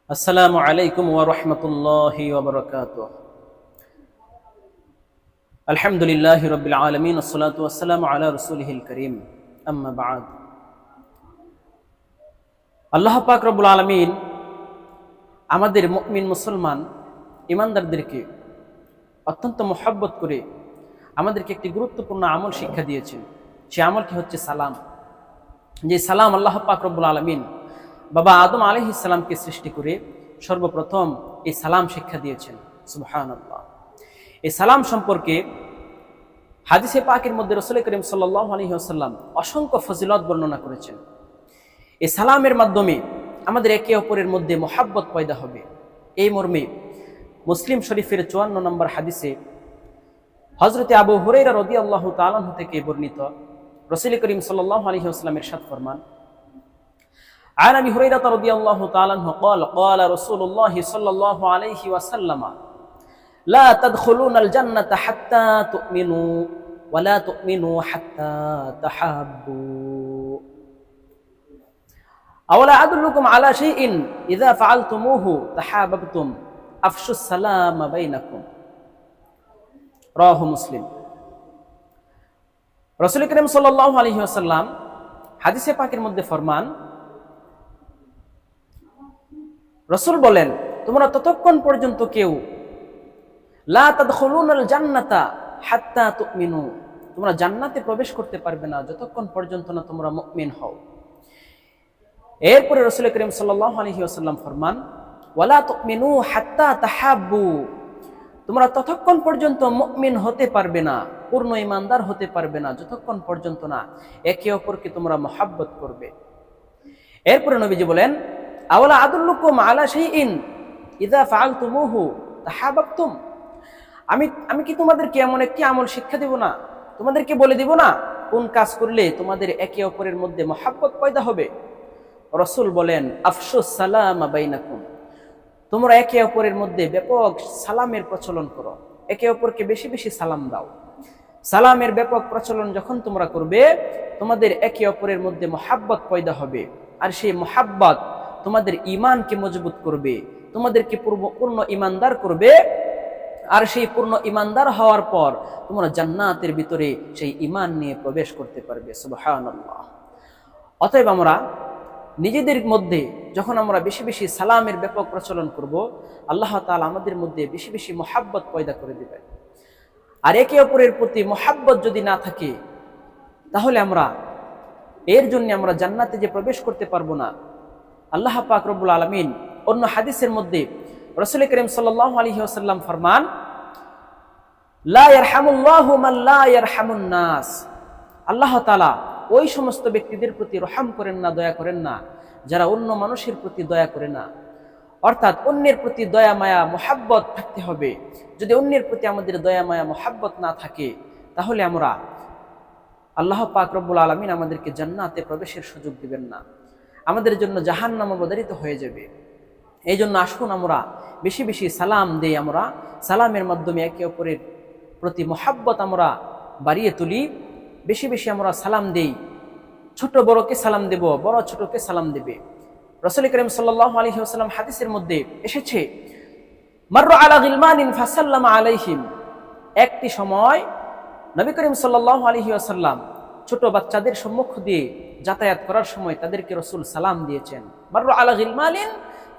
আসসালামু আলাইকুম ওয়া রাহমাতুল্লাহি ওয়া বারাকাতুহু। আলহামদুলিল্লাহি রাব্বিল আলামিন ওয়াসসালাতু ওয়াসসালামু আলা রাসূলিহিল কারীম। আম্মা বা'দ। আল্লাহ পাক রব্বুল আলামিন আমাদের মুমিন মুসলমান ঈমানদারদেরকে অত্যন্ত মহব্বত করে আমাদেরকে একটি গুরুত্বপূর্ণ আমল শিক্ষা দিয়েছেন। সেই আমলটি হচ্ছে সালাম। যে সালাম আল্লাহ পাক রব্বুল আলামিন বাবা আদম আলাইহিস সালামকে সৃষ্টি করে সর্বপ্রথম এই সালাম শিক্ষা দিয়েছেন। সুবহানাল্লাহ। এই সালাম সম্পর্কে হাদিসে পাকের মধ্যে রাসূল করিম সাল্লাল্লাহু আলাইহি ওয়াসাল্লাম অসংখ্য ফজিলত বর্ণনা করেছেন। এই সালামের মাধ্যমে আমাদের একে অপরের মধ্যে মহাব্বত পয়দা হবে। এই মর্মে মুসলিম শরীফের ৫৪ নম্বর হাদিসে হযরতে আবু হুরায়রা রাদিয়াল্লাহু তাআলা আনহু থেকে বর্ণিত রাসূল করিম সাল্লাল্লাহু আলাইহি ওয়াসাল্লাম ইরশাদ ফরমান: عن ابي هريره رضي الله تعالى عنه قال قال رسول الله صلى الله عليه وسلم لا تدخلون الجنه حتى تؤمنوا ولا تؤمنوا حتى تحابوا اولا ادلكم على شيء اذا فعلتموه تحاببتم افشوا السلام بينكم رواه مسلم। রাসূল করিম সাল্লাল্লাহু আলাইহি ওয়াসাল্লাম হাদিসে পাকের মধ্যে ফরমান, রাসূল বলেন, তোমরা ততক্ষণ পর্যন্ত কেউ লা তাদখুলুনাল জান্নাতা হাত্তা তুমিনু, তোমরা জান্নাতে প্রবেশ করতে পারবে না যতক্ষণ পর্যন্ত না তোমরা মুমিন হও। এরপরে রাসূল করিম সাল্লাল্লাহু আলাইহি ওয়াসাল্লাম ফরমান, ওয়ালা তুমিনু হাত্তা তাহাব্বু, তোমরা ততক্ষণ পর্যন্ত মুমিন হতে পারবে না, পূর্ণ ঈমানদার হতে পারবে না যতক্ষণ পর্যন্ত না একে অপরকে তোমরা মহব্বত করবে। এরপরে নবীজি বলেন, আওয়ালা আদুল্লুকুম আলা শাইইন ইযা ফাআলতুমুহু তাহাব্বাতুম, আমি কি তোমাদেরকে এমন একটি আমল শিক্ষা দেব না, তোমাদেরকে বলে দিব না কোন কাজ করলে তোমাদের একে অপরের মধ্যে মহব্বত পয়দা হবে। রাসূল বলেন, আফশুস সালাম বাইনাকুম, তোমরা একে অপরের মধ্যে ব্যাপক সালামের প্রচলন করো, একে অপরকে বেশি বেশি সালাম দাও। সালামের ব্যাপক প্রচলন যখন তোমরা করবে তোমাদের একে অপরের মধ্যে মহব্বত পয়দা হবে, আর সেই মহব্বত তোমাদের ঈমানকে মজবুত করবে, তোমাদেরকে পূর্ণ ঈমানদার করবে, আর সেই পূর্ণ ঈমানদার হওয়ার পর তোমরা জান্নাতের ভিতরে সেই ঈমান নিয়ে প্রবেশ করতে পারবে। সুবহানাল্লাহ। অতএব আমরা নিজেদের মধ্যে যখন আমরা বেশি বেশি সালামের ব্যাপক প্রচলন করব, আল্লাহ তাআলা আমাদের মধ্যে বেশি বেশি মহব্বত পয়দা করে দিবেন। আর একে অপরের প্রতি মহব্বত যদি না থাকে তাহলে এর জন্য আমরা জান্নাতে যে প্রবেশ করতে পারবো না। আল্লাহ পাক রব্বুল আলামিন অন্য হাদিসের মধ্যে রাসূল করিম সাল্লাল্লাহু আলাইহি ওয়াসাল্লাম ফরমান, লা ইয়ারহামুল্লাহু মান লা ইয়ারহামুন নাস, আল্লাহ তাআলা ওই সমস্ত ব্যক্তিদের প্রতি রহম করেন না, দয়া করেন না যারা অন্য মানুষের প্রতি দয়া করে না। অর্থাৎ অন্যের প্রতি দয়া মায়া মহব্বত থাকতে হবে। যদি অন্যের প্রতি আমাদের দয়া মায়া মহব্বত না থাকে তাহলে আল্লাহ পাক রব্বুল আলামিন আমাদেরকে জান্নাতে প্রবেশের সুযোগ দিবেন না, আমাদের জন্য জাহান্নাম অবধারিত হয়ে যাবে। এই জন্য আসুন আমরা বেশি বেশি সালাম দেই, আমরা সালামের মাধ্যমে একে অপরের প্রতি মহব্বত আমরা বাড়িয়ে তুলি। বেশি বেশি আমরা সালাম দেই, ছোট বড়কে সালাম দেব, বড় ছোটকে সালাম দেবে। রাসূল করিম সাল্লাল্লাহু আলাইহি ওয়াসাল্লাম হাদিসের মধ্যে এসেছে, মাররু আলা গিলমানিন ফাসাল্লামা আলাইহিম, একটি সময় নবী করিম সাল্লাল্লাহু আলাইহি ওয়াসাল্লাম ছোট বাচ্চাদের সম্মুখ দিয়ে যাতায়াত করার সময় তাদেরকে রাসূল সালাম দিয়েছেন। মাররু আলা গিলমানিন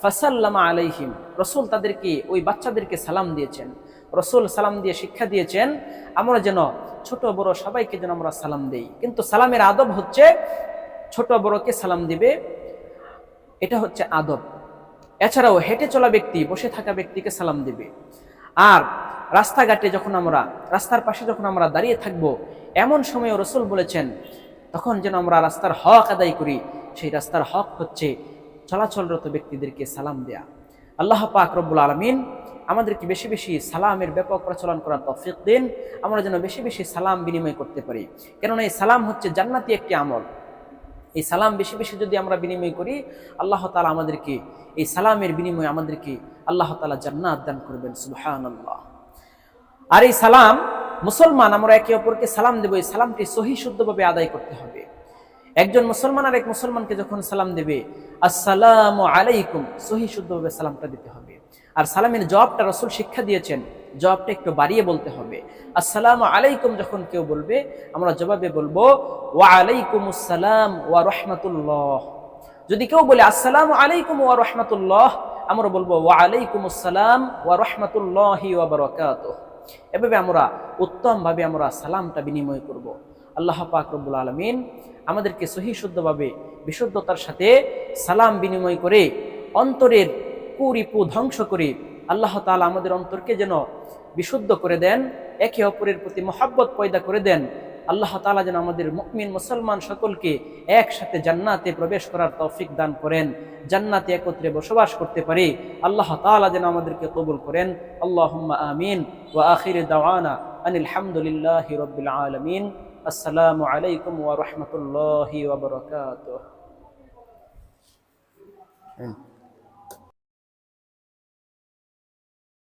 ফাসাল্লামা আলাইহিম, রাসূল তাদেরকে ওই বাচ্চাদেরকে সালাম দিয়েছেন। রাসূল সালাম দিয়ে শিক্ষা দিয়েছেন আমরা যেন ছোট বড় সবাইকে যেন আমরা সালাম দেই, কিন্তু সালামের আদব হচ্ছে ছোট বড়কে সালাম দিবে, এটা হচ্ছে আদব। এছাড়াও হেঁটে চলা ব্যক্তি, বসে থাকা ব্যক্তিকে সালাম দিবে। আর রাস্তাঘাটে যখন রাস্তার পাশে যখন আমরা দাঁড়িয়ে থাকব, এমন সময় রাসূল বলেছেন তখন যেন আমরা রাস্তার হক আদায় করি। সেই রাস্তার হক হচ্ছে চলাচলরত ব্যক্তিদেরকে সালাম দেয়া। আল্লাহ পাক রব্বুল আলামিন আমাদেরকে বেশি বেশি সালামের ব্যাপক প্রচলন করার তৌফিক দিন, আমরা যেন বেশি বেশি সালাম বিনিময় করতে পারি। কেননা এই সালাম হচ্ছে জান্নাতি একটি আমল। এই সালাম বেশি বেশি যদি আমরা বিনিময় করি, আল্লাহ তাআলা আমাদেরকে এই সালামের বিনিময়ে আমাদেরকে আল্লাহ তাআলা জান্নাত দান করবেন। সুবহানাল্লাহ। আর এই সালাম মুসলমান আমরা একে অপরকে সালাম দেব, এই সালামটি সহি শুদ্ধভাবে আদায় করতে হবে। একজন মুসলমান আর এক মুসলমানকে যখন সালাম দেবে, আসসালামু আলাইকুম, সহি শুদ্ধভাবে সালামটা দিতে হবে। আর সালামের জবাবটা রাসূল শিক্ষা দিয়েছেন, জবাবটা একটু বাড়িয়ে বলতে হবে। আসসালামু আলাইকুম যখন কেউ বলবে, আমরা জবাবে বলবো ওয়া আলাইকুমুস সালাম ওয়া রাহমাতুল্লাহ। যদি কেউ বলে আসসালামু আলাইকুম ওয়া রাহমাতুল্লাহ, আমরা বলবো ওয়া আলাইকুমুস সালাম ওয়া রাহমাতুল্লাহি ওয়া বারাকাতুহু। এভাবে আমরা উত্তমভাবে আমরা সালামটা বিনিময় করব। আল্লাহ পাক রব্বুল আলামিন আমাদেরকে সহি শুদ্ধভাবে বিশুদ্ধতার সাথে সালাম বিনিময় করে অন্তরের কুরিপু ধ্বংস করে আল্লাহ তাআলা আমাদের অন্তরকে যেন বিশুদ্ধ করে দেন, একে অপরের প্রতি মহব্বত পয়দা করে দেন। আল্লাহ তাআলা যেন আমাদের মুমিন মুসলমান সকলকে একসাথে জান্নাতে প্রবেশ করার তৌফিক দান করেন, জান্নাতে একত্রে বসবাস করতে পারি। আল্লাহ তাআলা যেন আমাদেরকে কবুল করেন। আল্লাহুম্মা আমিন। ওয়া আখিরু দাওয়ানা আনিল হামদুলিল্লাহি রাব্বিল আলামিন। আসসালামু আলাইকুম ওয়া রাহমাতুল্লাহি ওয়া বারাকাতুহু।